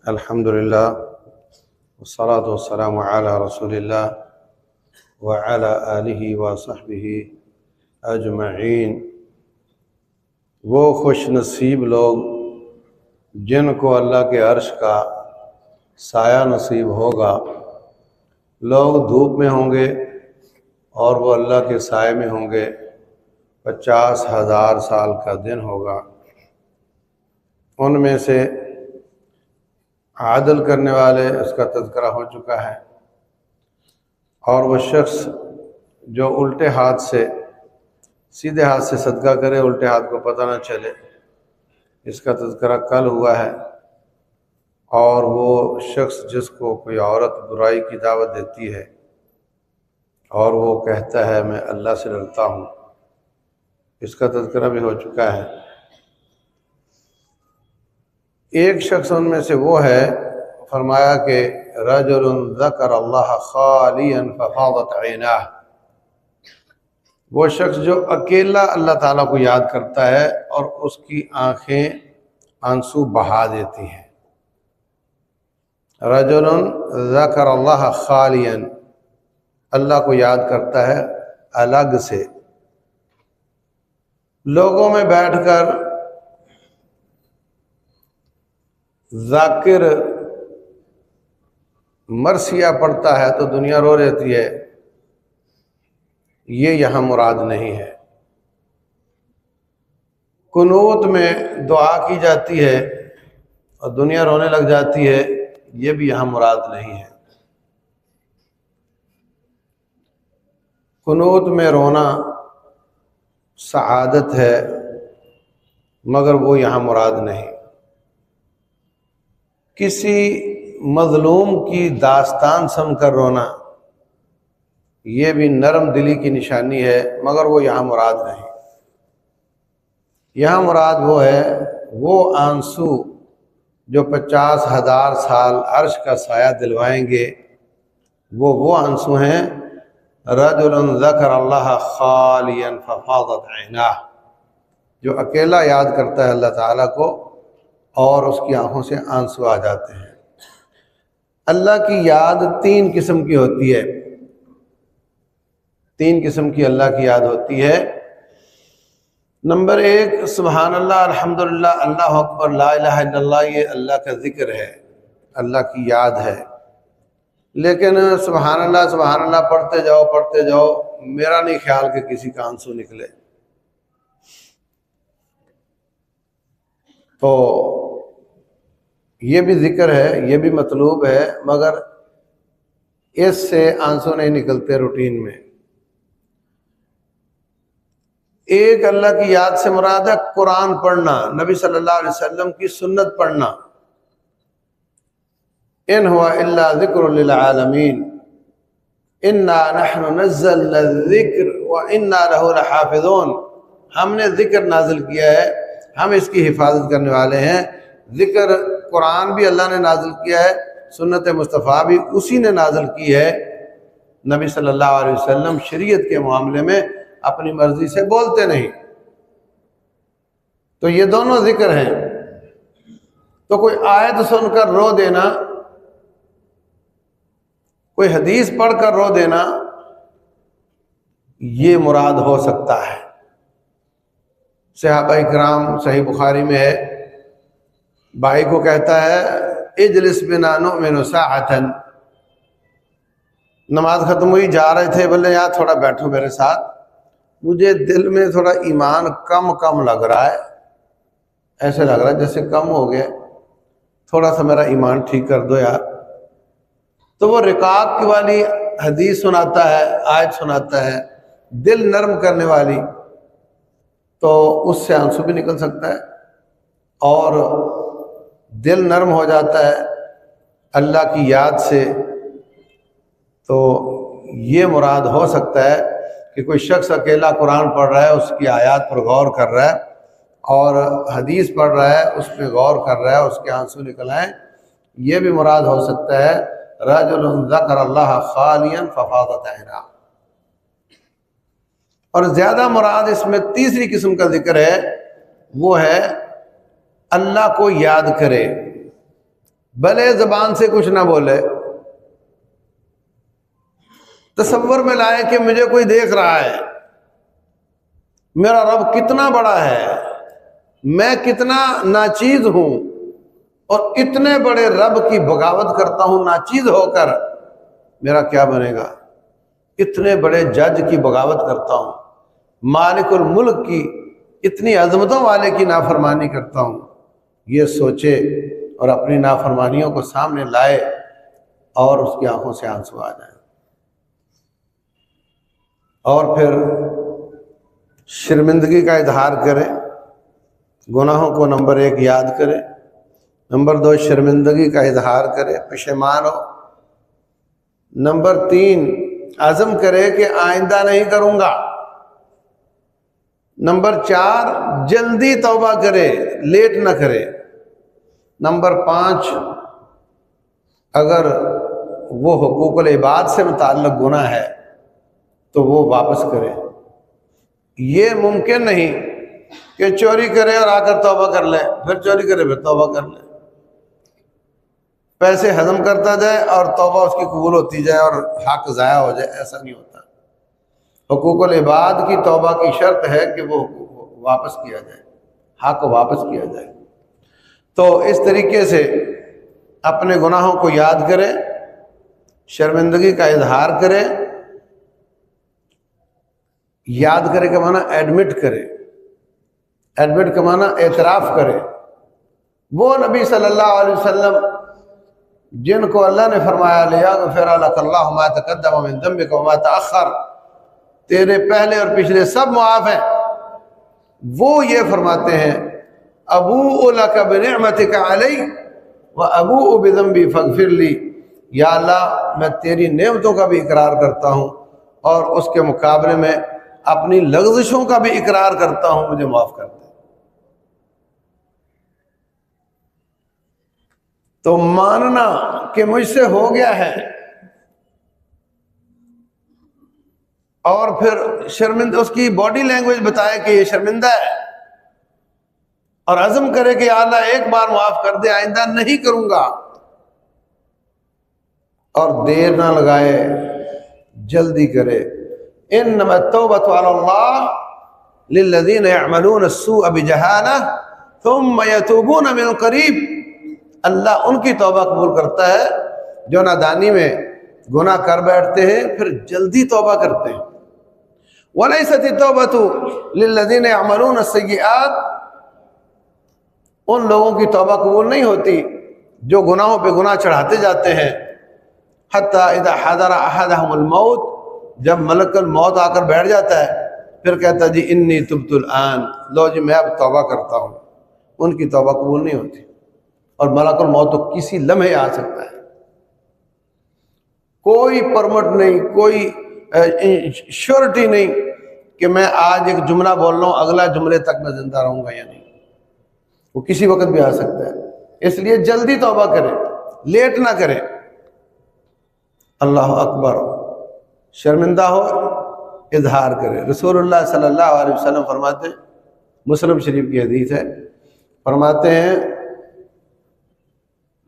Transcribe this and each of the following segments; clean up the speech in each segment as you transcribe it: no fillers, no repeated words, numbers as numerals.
الحمدللہ والصلاة والسلام علی رسول اللہ وعلی آلہ وصحبہ اجمعین۔ وہ خوش نصیب لوگ جن کو اللہ کے عرش کا سایہ نصیب ہوگا۔ لوگ دھوپ میں ہوں گے اور وہ اللہ کے سائے میں ہوں گے۔ 50,000 سال کا دن ہوگا۔ ان میں سے عدل کرنے والے، اس کا تذکرہ ہو چکا ہے، اور وہ شخص جو الٹے ہاتھ سے سیدھے ہاتھ سے صدقہ کرے، الٹے ہاتھ کو پتہ نہ چلے، اس کا تذکرہ کل ہوا ہے۔ اور وہ شخص جس کو کوئی عورت برائی کی دعوت دیتی ہے اور وہ کہتا ہے میں اللہ سے ڈرتا ہوں، اس کا تذکرہ بھی ہو چکا ہے۔ ایک شخص ان میں سے وہ ہے، فرمایا کہ رجل ذکر اللہ خالیا ففاضت عیناہ، وہ شخص جو اکیلا اللہ تعالیٰ کو یاد کرتا ہے اور اس کی آنکھیں آنسو بہا دیتی ہیں۔ رجل ذکر اللہ خالیا، اللہ کو یاد کرتا ہے الگ سے، لوگوں میں بیٹھ کر ذاکر مرثیہ پڑھتا ہے تو دنیا رو رہتی ہے، یہ یہاں مراد نہیں ہے۔ قنوت میں دعا کی جاتی ہے اور دنیا رونے لگ جاتی ہے، یہ بھی یہاں مراد نہیں ہے۔ قنوت میں رونا سعادت ہے، مگر وہ یہاں مراد نہیں۔ کسی مظلوم کی داستان سن کر رونا، یہ بھی نرم دلی کی نشانی ہے، مگر وہ یہاں مراد نہیں۔ یہاں مراد وہ ہے، وہ آنسو جو 50,000 سال عرش کا سایہ دلوائیں گے، وہ آنسو ہیں۔ رجل ذکر اللہ خالیا ففاضت عیناہ، جو اکیلا یاد کرتا ہے اللہ تعالیٰ کو اور اس کی آنکھوں سے آنسو آ جاتے ہیں۔ اللہ کی یاد 3 قسم کی ہوتی ہے، 3 قسم کی اللہ کی یاد ہوتی ہے۔ نمبر 1، سبحان اللہ، الحمدللہ، اللہ اکبر، لا الہ الا اللہ، یہ اللہ کا ذکر ہے، اللہ کی یاد ہے۔ لیکن سبحان اللہ پڑھتے جاؤ، میرا نہیں خیال کہ کسی کا آنسو نکلے۔ تو یہ بھی ذکر ہے، یہ بھی مطلوب ہے، مگر اس سے آنسو نہیں نکلتے روٹین میں۔ ایک اللہ کی یاد سے مراد ہے قرآن پڑھنا، نبی صلی اللہ علیہ وسلم کی سنت پڑھنا۔ ان ہوا الا ذکر للعالمین، انا نحن نزلنا الذکر وانا لہ لحافظون، ہم نے ذکر نازل کیا ہے، ہم اس کی حفاظت کرنے والے ہیں۔ ذکر قرآن بھی اللہ نے نازل کیا ہے، سنت مصطفیٰ بھی اسی نے نازل کی ہے۔ نبی صلی اللہ علیہ وسلم شریعت کے معاملے میں اپنی مرضی سے بولتے نہیں، تو یہ دونوں ذکر ہیں۔ تو کوئی آیت سن کر رو دینا، کوئی حدیث پڑھ کر رو دینا، یہ مراد ہو سکتا ہے۔ صحابہ کرام، صحیح بخاری میں ہے، بھائی کو کہتا ہے اجلس بنا نؤمن ساعتا، نماز ختم ہوئی، جا رہے تھے، بولے یار تھوڑا بیٹھو میرے ساتھ، مجھے دل میں تھوڑا ایمان کم لگ رہا ہے، ایسے لگ رہا ہے جیسے کم ہو گیا، تھوڑا سا میرا ایمان ٹھیک کر دو یار۔ تو وہ رقاق کی والی حدیث سناتا ہے، آیت سناتا ہے، دل نرم کرنے والی، تو اس سے آنسو بھی نکل سکتا ہے اور دل نرم ہو جاتا ہے اللہ کی یاد سے۔ تو یہ مراد ہو سکتا ہے کہ کوئی شخص اکیلا قرآن پڑھ رہا ہے، اس کی آیات پر غور کر رہا ہے اور حدیث پڑھ رہا ہے، اس پہ غور کر رہا ہے، اس کے آنسو نکل آئیں، یہ بھی مراد ہو سکتا ہے۔ رجل ذکر اللہ خالیا ففاضت عیناہ۔ اور زیادہ مراد اس میں تیسری قسم کا ذکر ہے، وہ ہے اللہ کو یاد کرے، بھلے زبان سے کچھ نہ بولے، تصور میں لائے کہ مجھے کوئی دیکھ رہا ہے، میرا رب کتنا بڑا ہے، میں کتنا ناچیز ہوں، اور اتنے بڑے رب کی بغاوت کرتا ہوں ناچیز ہو کر، میرا کیا بنے گا؟ اتنے بڑے جج کی بغاوت کرتا ہوں، مالک الملک کی اتنی عظمتوں والے کی نافرمانی کرتا ہوں۔ یہ سوچے اور اپنی نافرمانیوں کو سامنے لائے اور اس کی آنکھوں سے آنسو آ جائیں، اور پھر شرمندگی کا اظہار کرے، گناہوں کو نمبر 1 یاد کرے، نمبر 2 شرمندگی کا اظہار کرے، پشیمان ہو، نمبر 3 عزم کرے کہ آئندہ نہیں کروں گا، نمبر 4 جلدی توبہ کرے، لیٹ نہ کرے، نمبر 5 اگر وہ حقوق العباد سے متعلق گناہ ہے تو وہ واپس کرے۔ یہ ممکن نہیں کہ چوری کرے اور آ کر توبہ کر لے، پھر چوری کرے پھر توبہ کر لے، پیسے ہضم کرتا جائے اور توبہ اس کی قبول ہوتی جائے اور حق ضائع ہو جائے، ایسا نہیں ہوتا۔ حقوق العباد کی توبہ کی شرط ہے کہ وہ واپس کیا جائے، حق واپس کیا جائے۔ تو اس طریقے سے اپنے گناہوں کو یاد کرے، شرمندگی کا اظہار کرے، یاد کرے کا معنی ایڈمٹ کرے، ایڈمٹ کا معنی اعتراف کرے۔ وہ نبی صلی اللہ علیہ وسلم جن کو اللہ نے فرمایا لِيَغْفِرَ لَكَ اللَّهُ مَا تَقَدَّمَ مِن ذَنبِكَ وَمَا تَأَخَّرَ، تیرے پہلے اور پچھلے سب معاف ہیں، وہ یہ فرماتے ہیں أَبُوءُ لَكَ بِنِعْمَتِكَ عَلَيَّ وَأَبُوءُ بِذَنبِي فَاغْفِرْ لِي، یا اللہ میں تیری نعمتوں کا بھی اقرار کرتا ہوں اور اس کے مقابلے میں اپنی لغزشوں کا بھی اقرار کرتا ہوں، مجھے معاف کر دے۔ تو ماننا کہ مجھ سے ہو گیا ہے، اور پھر شرمندہ اس کی باڈی لینگویج بتائے کہ یہ شرمندہ ہے، اور عزم کرے کہ یا اللہ ایک بار معاف کر دے، آئندہ نہیں کروں گا، اور دیر نہ لگائے، جلدی کرے۔ انما التوبۃ علی اللہ للذین یعملون السوء بجہالہ ثم یتوبون من قریب، اللہ ان کی توبہ قبول کرتا ہے جو نادانی میں گناہ کر بیٹھتے ہیں پھر جلدی توبہ کرتے ہیں۔ وَلَيْسَتِ التَّوْبَةُ لِلَّذِينَ يَعْمَلُونَ السَّيِّئَاتِ، ان لوگوں کی توبہ قبول نہیں ہوتی جو گناہوں پہ گناہ چڑھاتے جاتے ہیں۔ حَتَّى إِذَا حَضَرَ أَحَدَهُمُ الْمَوْتُ، جب ملک الموت آ کر بیٹھ جاتا ہے پھر کہتا جی انی تبت الآن، لو جی میں اب توبہ کرتا ہوں، ان کی توبہ قبول نہیں ہوتی۔ اور ملک الموت تو کسی لمحے آ سکتا ہے، کوئی پرمٹ نہیں، کوئی شورٹی نہیں کہ میں آج ایک جملہ بول رہا ہوں اگلا جملے تک میں زندہ رہوں گا یا نہیں، وہ کسی وقت بھی آ سکتا ہے۔ اس لیے جلدی توبہ کرے، لیٹ نہ کرے۔ اللہ اکبر، شرمندہ ہو اظہار کرے۔ رسول اللہ صلی اللہ علیہ وسلم فرماتے ہیں، مسلم شریف کی حدیث ہے، فرماتے ہیں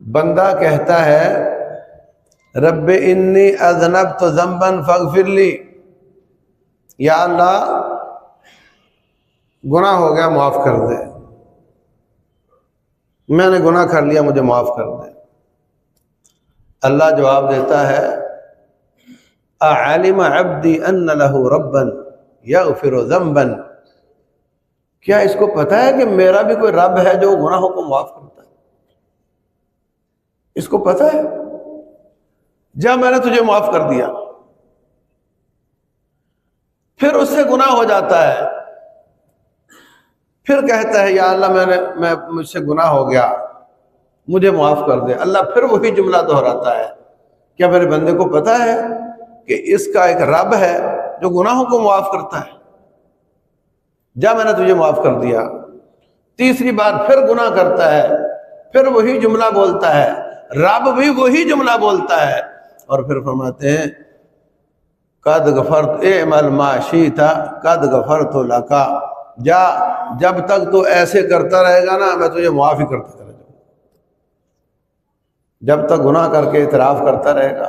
بندہ کہتا ہے رب انی اذنبت ذنبا فاغفر لی، یا اللہ گناہ ہو گیا معاف کر دے، میں نے گناہ کر لیا مجھے معاف کر دے۔ اللہ جواب دیتا ہے اعلم عبدی ان لہ ربا یغفر ذنبا، کیا اس کو پتہ ہے کہ میرا بھی کوئی رب ہے جو گناہوں کو معاف کرتا ہے؟ اس کو پتہ ہے؟ جب میں نے تجھے معاف کر دیا پھر اس سے گناہ ہو جاتا ہے، پھر کہتا ہے یا اللہ مجھ سے گناہ ہو گیا مجھے معاف کر دے، اللہ پھر وہی جملہ دہراتا ہے، کیا میرے بندے کو پتہ ہے کہ اس کا ایک رب ہے جو گناہوں کو معاف کرتا ہے؟ جا میں نے تجھے معاف کر دیا، تیسری بار پھر گناہ کرتا ہے، پھر وہی جملہ بولتا ہے، رب بھی وہی جملہ بولتا ہے، اور پھر فرماتے ہیں قد غفرت اعمل ما شئت قد غفرت لک، جا جب تک تو ایسے کرتا رہے گا نا میں تجھے معاف ہی کرتا چلا جاؤں۔ جب تک گناہ کر کے اعتراف کرتا رہے گا،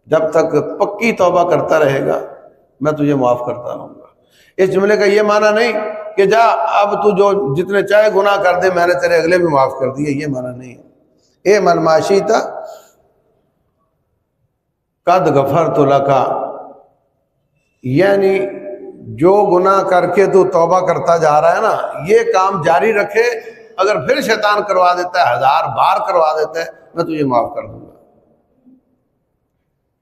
جب تک پکی توبہ کرتا رہے گا، میں تجھے معاف کرتا رہوں گا۔ اس جملے کا یہ معنی نہیں کہ جا اب تو جو جتنے چاہے گناہ کر دے، میں نے تیرے اگلے بھی معاف کر دیے، یہ معنی نہیں ہے۔ اے من معاشیتا قد غفرت لک، یعنی جو گناہ کر کے تو توبہ کرتا جا رہا ہے نا، یہ کام جاری رکھے، اگر پھر شیطان کروا دیتا ہے، 1000 بار کروا دیتا ہے، میں تجھے معاف کر دوں گا،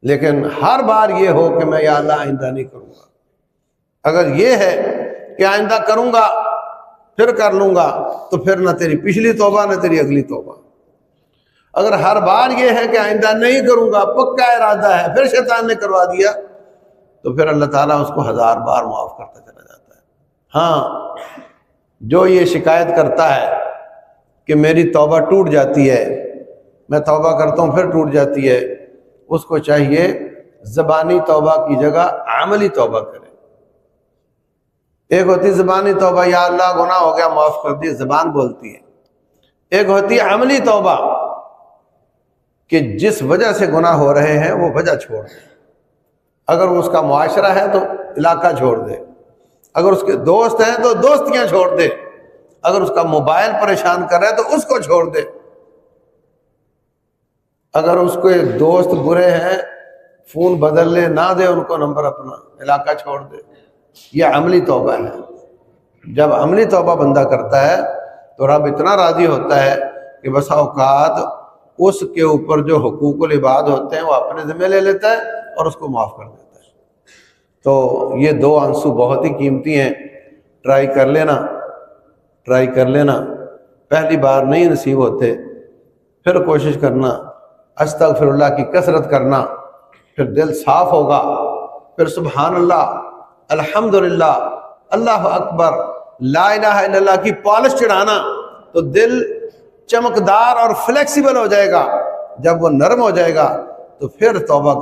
لیکن ہر بار یہ ہو کہ میں یا اللہ آئندہ نہیں کروں گا۔ اگر یہ ہے کہ آئندہ کروں گا پھر کر لوں گا، تو پھر نہ تیری پچھلی توبہ نہ تیری اگلی توبہ۔ اگر ہر بار یہ ہے کہ آئندہ نہیں کروں گا، پکا ارادہ ہے، پھر شیطان نے کروا دیا، تو پھر اللہ تعالیٰ اس کو 1000 بار معاف کرتا چلا جاتا ہے۔ ہاں، جو یہ شکایت کرتا ہے کہ میری توبہ ٹوٹ جاتی ہے، میں توبہ کرتا ہوں پھر ٹوٹ جاتی ہے، اس کو چاہیے زبانی توبہ کی جگہ عملی توبہ کرے۔ ایک ہوتی زبانی توبہ، یا اللہ گناہ ہو گیا معاف کر دی، زبان بولتی ہے۔ ایک ہوتی عملی توبہ کہ جس وجہ سے گناہ ہو رہے ہیں وہ وجہ چھوڑ دے۔ اگر اس کا معاشرہ ہے تو علاقہ چھوڑ دے، اگر اس کے دوست ہیں تو دوستیاں چھوڑ دے، اگر اس کا موبائل پریشان کر رہا ہے تو اس کو چھوڑ دے، اگر اس کے دوست برے ہیں فون بدل لے، نہ دے ان کو نمبر اپنا، علاقہ چھوڑ دے۔ یہ عملی توبہ ہے۔ جب عملی توبہ بندہ کرتا ہے تو رب اتنا راضی ہوتا ہے کہ بسا اوقات اس کے اوپر جو حقوق العباد ہوتے ہیں وہ اپنے ذمہ لے لیتا ہے اور اس کو معاف کر دیتا ہے۔ تو یہ دو عنصر بہت ہی قیمتی ہیں، ٹرائی کر لینا۔ پہلی بار نہیں نصیب ہوتے، پھر کوشش کرنا، استغفر اللہ کی کثرت کرنا، پھر دل صاف ہوگا، پھر سبحان اللہ، الحمدللہ، اللہ اکبر، لا الہ الا اللہ کی پالش چڑھانا، تو دل چمکدار اور فلیکسیبل ہو جائے گا۔ جب وہ نرم ہو جائے گا تو پھر توبہ